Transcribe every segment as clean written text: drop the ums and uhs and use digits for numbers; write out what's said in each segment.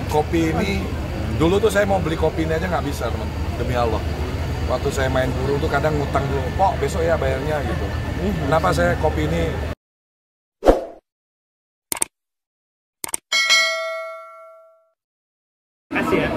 Kopi ini, dulu tuh saya mau beli kopi ini aja nggak bisa, teman, demi Allah. Waktu saya main guru tuh kadang ngutang dulu, kok besok ya bayarnya gitu. Kenapa saya kopi ini kasih ya.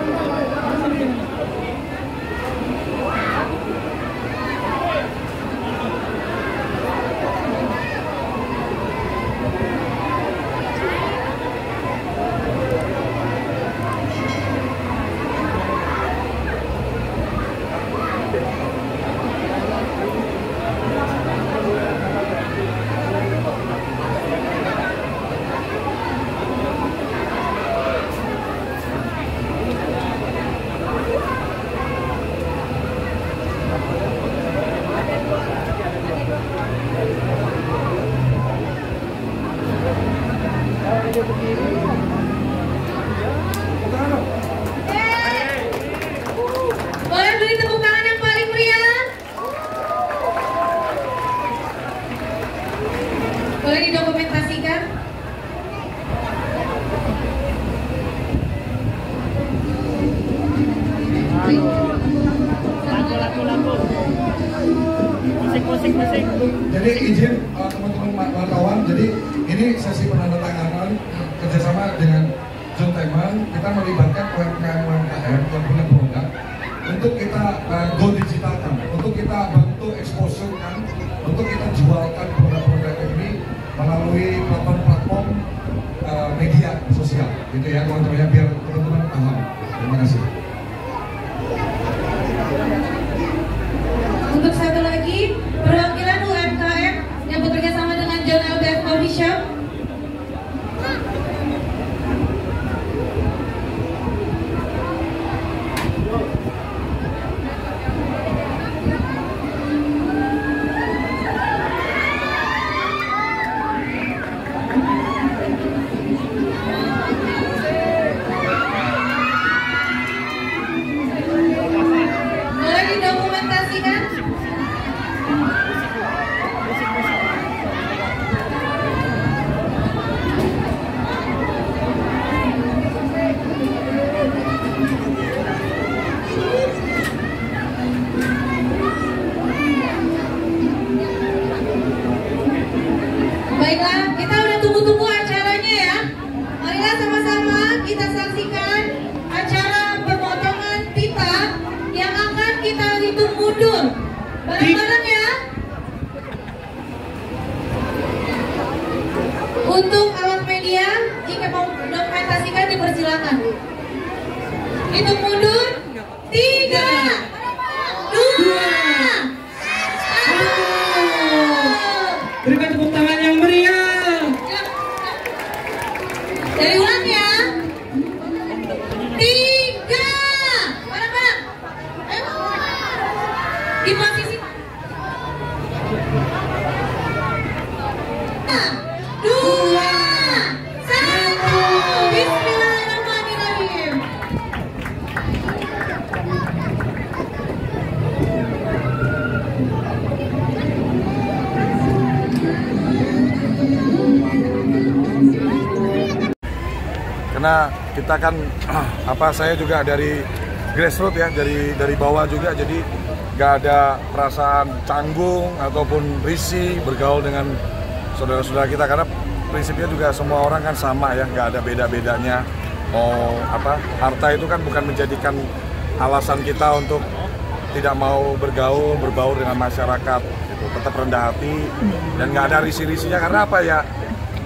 Boleh beri tepuk tangan yang paling meriah? Boleh didokumentasikan? Lagu. Musik. Jadi izin teman-teman wartawan, jadi ini sesi penandatanganan kerjasama dengan John Teman. Kita melibatkan UMKM yang punya produk untuk kita go digitalkan, untuk kita bantu exposure kan, untuk kita jualkan produk-produk ini melalui platform-platform media sosial, gitu ya teman-teman ya, biar teman-teman paham. Terima kasih. Untuk satu lagi, perwakilan UMKM yang bekerja sama dengan John LBF Coffee Shop. Boleh didokumentasikan? Baiklah, kita udah tunggu-tunggu acaranya ya. Marilah sama-sama kita saksikan acara pemotongan pita yang akan kita hitung mundur. Bareng-bareng ya. Untuk awak media, jika mau dokumentasikan dipersilakan. Hitung mundur. 3, 2, 1. Berikan tepuk tangan yang meriah. Dari ulang ya. 3. Bareng-bareng. Ayo. Di posisi 2, 1. Bismillahirrahmanirrahim. karena kita kan saya juga dari grassroots ya, dari bawah juga, jadi nggak ada perasaan canggung ataupun risih bergaul dengan saudara-saudara kita, karena prinsipnya juga semua orang kan sama ya, nggak ada beda-bedanya. Harta itu kan bukan menjadikan alasan kita untuk tidak mau berbaur dengan masyarakat gitu. Tetap rendah hati dan nggak ada risih-risihnya, karena apa ya?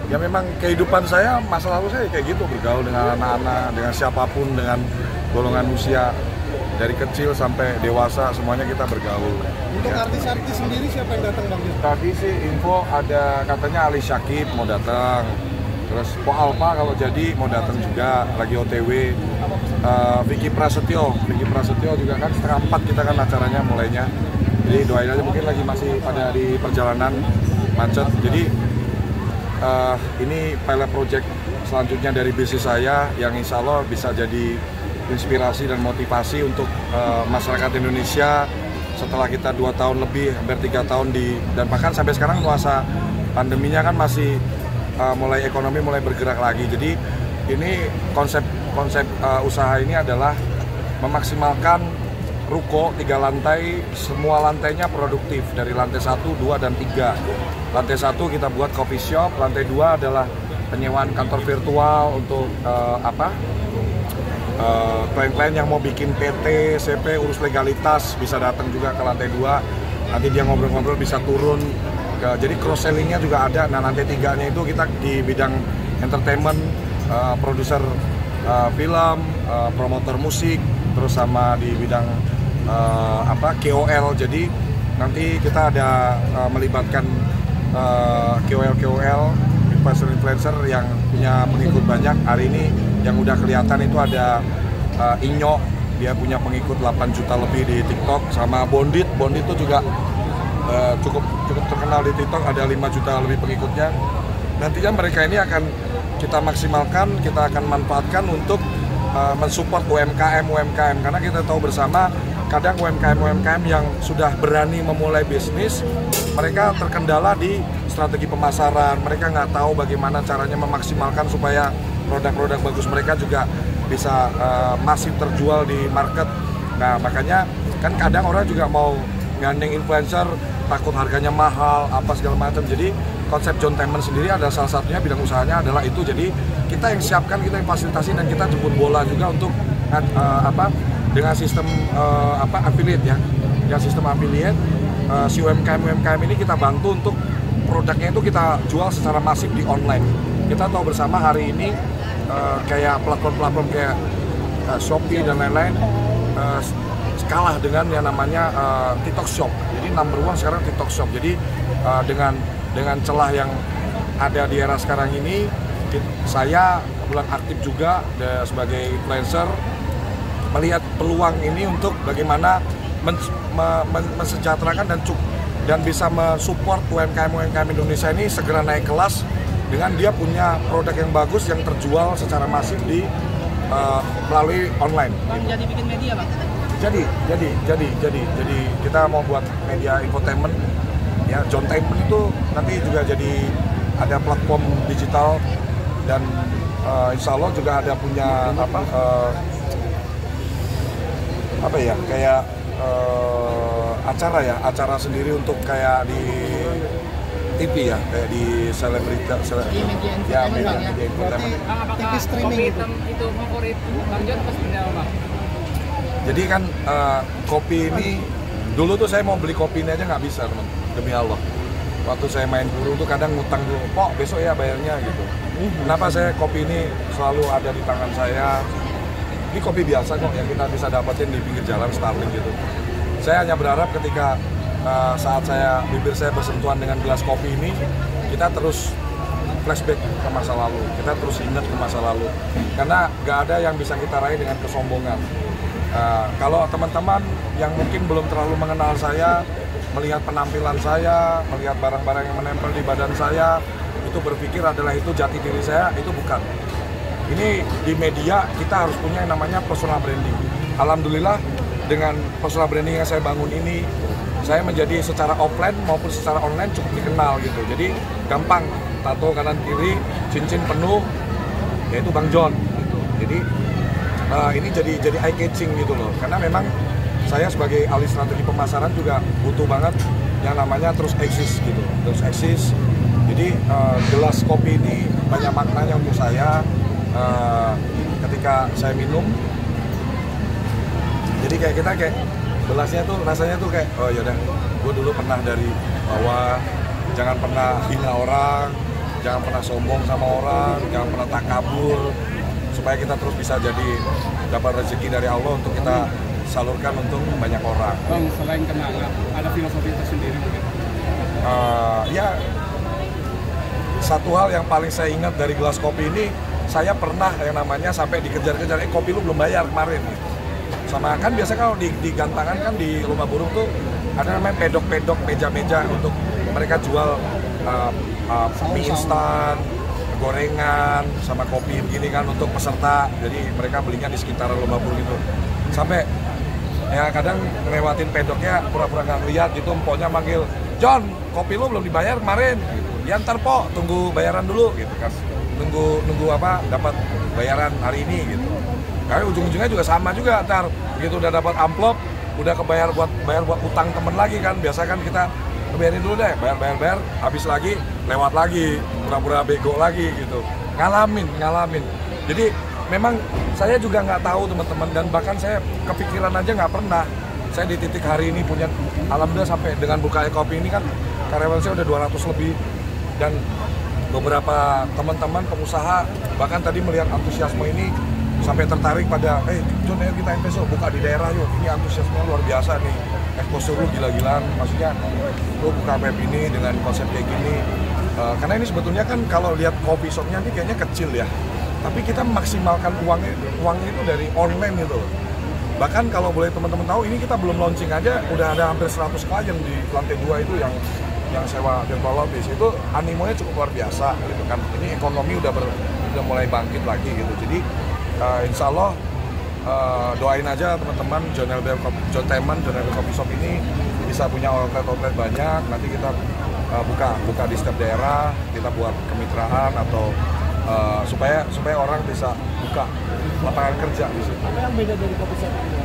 Ya memang kehidupan saya, masa lalu saya kayak gitu, bergaul dengan anak-anak, dengan siapapun, dengan golongan usia dari kecil sampai dewasa, semuanya kita bergaul. Untuk artis-artis sendiri siapa yang datang Bang? Tadi sih info ada katanya Ali Syakib mau datang, terus Po Alfa kalau jadi mau datang juga, lagi OTW. Vicky Prasetyo juga kan 3:30 kita kan acaranya mulainya. Jadi doain aja, mungkin lagi masih pada di perjalanan macet. Jadi ini pilot project selanjutnya dari bisnis saya yang insya Allah bisa jadi inspirasi dan motivasi untuk masyarakat Indonesia setelah kita 2 tahun lebih, hampir 3 tahun dan bahkan sampai sekarang masa pandeminya kan masih mulai ekonomi mulai bergerak lagi. Jadi ini konsep usaha ini adalah memaksimalkan ruko 3 lantai, semua lantainya produktif dari lantai 1, 2, dan 3. Lantai 1 kita buat coffee shop, lantai 2 adalah penyewaan kantor virtual untuk klien-klien yang mau bikin PT, CP, urus legalitas bisa datang juga ke lantai 2. Nanti dia ngobrol-ngobrol bisa turun. Jadi cross sellingnya juga ada. Nah, lantai 3-nya itu kita di bidang entertainment, produser film, promotor musik, terus sama di bidang KOL. Jadi nanti kita ada melibatkan KOL, influencer yang punya pengikut banyak. Hari ini yang udah kelihatan itu ada Inyo, dia punya pengikut 8 juta lebih di TikTok, sama Bondit itu juga cukup terkenal di TikTok, ada 5 juta lebih pengikutnya. Nantinya mereka ini akan kita maksimalkan, kita akan manfaatkan untuk mensupport UMKM karena kita tahu bersama kadang UMKM yang sudah berani memulai bisnis, mereka terkendala di strategi pemasaran, mereka nggak tahu bagaimana caranya memaksimalkan supaya produk-produk bagus mereka juga bisa masif terjual di market. Nah, makanya kan kadang orang juga mau gandeng influencer, takut harganya mahal, apa segala macam. Jadi konsep Jointainment sendiri adalah salah satunya, bidang usahanya adalah itu. Jadi kita yang siapkan, kita yang fasilitasi, dan kita jemput bola juga untuk dengan sistem affiliate ya. Dengan sistem affiliate, si UMKM ini kita bantu untuk produknya itu kita jual secara masif di online. Kita tahu bersama hari ini kayak platform-platform kayak Shopee dan lain-lain kalah dengan yang namanya TikTok Shop. Jadi number one sekarang TikTok Shop. Jadi dengan celah yang ada di era sekarang ini, saya kebetulan aktif juga sebagai influencer, melihat peluang ini untuk bagaimana mensejahterakan dan bisa mensupport UMKM Indonesia ini segera naik kelas dengan dia punya produk yang bagus yang terjual secara masif di melalui online. Bang, jadi bikin media, Bang? Jadi kita mau buat media infotainment ya. Jointainment itu nanti juga jadi ada platform digital, dan insya Allah juga ada punya kayak acara sendiri untuk kayak di TV ya, kayak di selebritas ya, media infotainment. TV streaming itu favorit Bang Jon pas pindah, Bang? Jadi kan kopi ini dulu tuh saya mau beli kopi ini aja nggak bisa, teman, demi Allah. Waktu saya main guru tuh kadang ngutang dulu, "Pok, besok ya bayarnya," gitu. Kenapa saya kopi ini selalu ada di tangan saya? Ini kopi biasa kok yang kita bisa dapetin di pinggir jalan Starling gitu. Saya hanya berharap ketika saat bibir saya bersentuhan dengan gelas kopi ini, kita terus flashback ke masa lalu, kita terus ingat ke masa lalu, karena nggak ada yang bisa kita raih dengan kesombongan. Kalau teman-teman yang mungkin belum terlalu mengenal saya, melihat penampilan saya, melihat barang-barang yang menempel di badan saya, itu berpikir adalah itu jati diri saya, itu bukan. Ini di media kita harus punya yang namanya personal branding. Alhamdulillah dengan personal branding yang saya bangun ini, saya menjadi secara offline maupun secara online cukup dikenal gitu. Jadi gampang, tato kanan kiri, cincin penuh, yaitu Bang Jon gitu. Jadi ini jadi eye catching gitu loh. Karena memang saya sebagai ahli strategi pemasaran juga butuh banget yang namanya terus eksis gitu. Terus eksis. Jadi gelas kopi ini banyak maknanya untuk saya. Ketika saya minum, jadi kayak kita gelasnya tuh rasanya tuh kayak, oh yaudah, gue dulu pernah dari bawah, jangan pernah hina orang, jangan pernah sombong sama orang, jangan pernah takabur, supaya kita terus bisa jadi dapat rezeki dari Allah untuk kita salurkan untuk banyak orang. Bang, selain kenangan, ada filosofi tersendiri mungkin? Ya, satu hal yang paling saya ingat dari gelas kopi ini, saya pernah yang namanya sampai dikejar-kejar, kopi lu belum bayar kemarin. Sama kan biasa kalau di gantangan kan di rumah burung tuh ada namanya pedok-pedok, meja-meja untuk mereka jual mie instan, gorengan, sama kopi begini kan untuk peserta. Jadi mereka belinya di sekitar rumah burung itu. Sampai ya kadang ngelewatin pedoknya pura-pura nggak ngeliat gitu, empoknya manggil, "Jon, kopi lu belum dibayar kemarin." Gitu. "Ya ntar po, tunggu bayaran dulu," gitu kan. Nunggu apa dapat bayaran hari ini gitu. Karena ujung-ujungnya juga sama juga, ntar begitu udah dapat amplop, udah kebayar bayar buat utang temen lagi kan. Biasa kan kita bayarin dulu deh, bayar, habis lagi, lewat lagi, pura-pura bego lagi gitu. Ngalamin. Jadi memang saya juga nggak tahu teman-teman, dan bahkan saya kepikiran aja nggak pernah. Saya di titik hari ini punya, alhamdulillah sampai dengan buka kopi ini kan karyawan saya udah 200 lebih, dan beberapa teman-teman pengusaha bahkan tadi melihat antusiasme ini sampai tertarik pada, John, ayo kita investor buka di daerah yuk, ini antusiasme luar biasa nih, exposure lu gila-gilaan, maksudnya lu buka web ini dengan konsep kayak gini, karena ini sebetulnya kan kalau lihat coffee shopnya ini kayaknya kecil ya, tapi kita maksimalkan uangnya itu dari online gitu. Bahkan kalau boleh teman-teman tahu, ini kita belum launching aja udah ada hampir 100 klien di lantai 2 itu yang sewa virtual office. Itu animonya cukup luar biasa gitu kan. Ini ekonomi udah mulai bangkit lagi gitu. Jadi insya Allah doain aja teman-teman John Taeman Coffee Shop ini bisa punya outlet banyak. Nanti kita buka di setiap daerah, kita buat kemitraan atau supaya orang bisa buka lapangan kerja di sini. Apa yang beda dari kopi shop ini?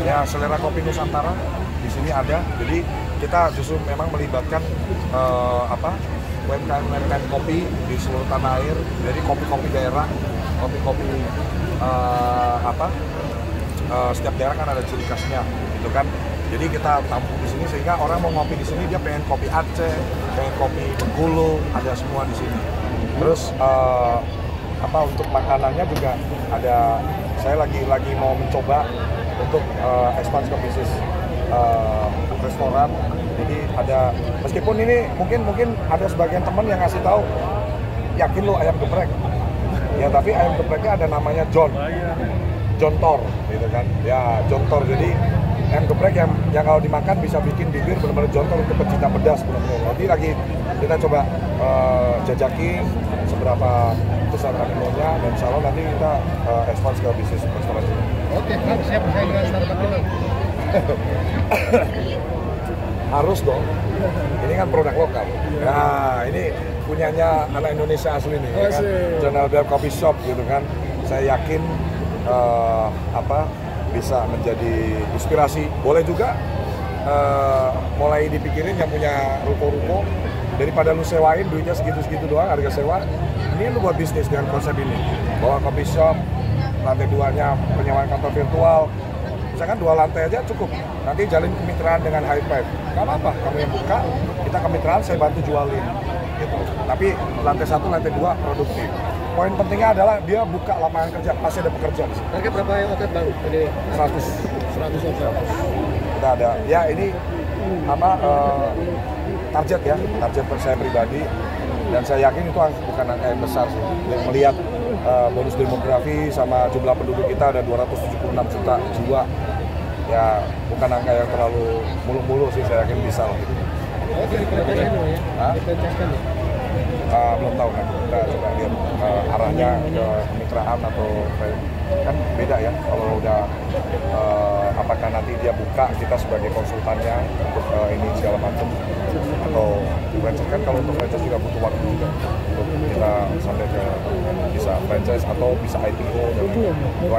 Ya, selera kopi Nusantara di sini ada. Jadi kita justru memang melibatkan UMKM kopi di seluruh tanah air. Jadi kopi-kopi daerah, kopi-kopi setiap daerah kan ada ciri khasnya, gitu kan. Jadi kita tampung di sini sehingga orang mau ngopi di sini dia pengen kopi Aceh, pengen kopi Bengkulu, ada semua di sini. Terus untuk makanannya juga ada. Saya lagi mau mencoba untuk expand ke bisnis restoran. Jadi ada, meskipun ini mungkin ada sebagian teman yang ngasih tahu, yakin lo ayam geprek ya, tapi ayam gepreknya ada namanya John Tor gitu kan ya, John Tor. Jadi ayam geprek yang kalau dimakan bisa bikin bibir benar-benar John Tor untuk pecinta pedas benar-benar. Nanti lagi kita coba jajakin seberapa besar animonya, dan insya Allah nanti kita expand ke bisnis restoran ini. Oke, Pak, siap saya dengan Starbucks ini. Harus dong, ini kan produk lokal. Nah, ini punyanya anak Indonesia asli nih, ya kan? John Albert Coffee Shop gitu kan. Saya yakin bisa menjadi inspirasi. Boleh juga mulai dipikirin yang punya ruko-ruko, daripada lu sewain duitnya segitu-segitu doang harga sewa, ini lu buat bisnis dengan konsep ini. Bawa coffee shop, lantai 2-nya penyewaan kantor virtual. Misalkan 2 lantai aja cukup. Nanti jalin kemitraan dengan High Five. Gak apa-apa, kamu yang buka, kita kemitraan, saya bantu jualin. Gitu. Tapi lantai 1, lantai 2 produktif. Poin pentingnya adalah dia buka lapangan kerja, pasti ada pekerja di sini. Target berapa yang outlet Bang? Ini 100 outlet. Udah ada. Ya ini target ya, target saya pribadi, dan saya yakin itu bukan angka yang besar sih. Yang melihat bonus demografi sama jumlah penduduk kita ada 276 juta jiwa, ya bukan angka yang terlalu mulu-mulu sih, saya yakin bisa lah. Oke, diperhatikan ya? Diperhatikan ya? Belum tahu kan, kita coba lihat arahnya ke kemitraan atau kan beda ya kalau udah apakah nanti dia buka kita sebagai konsultannya untuk ini segala macam, atau franchise. Kan kalau untuk franchise juga butuh waktu juga untuk kita sampai ke bisa franchise atau bisa IPO dan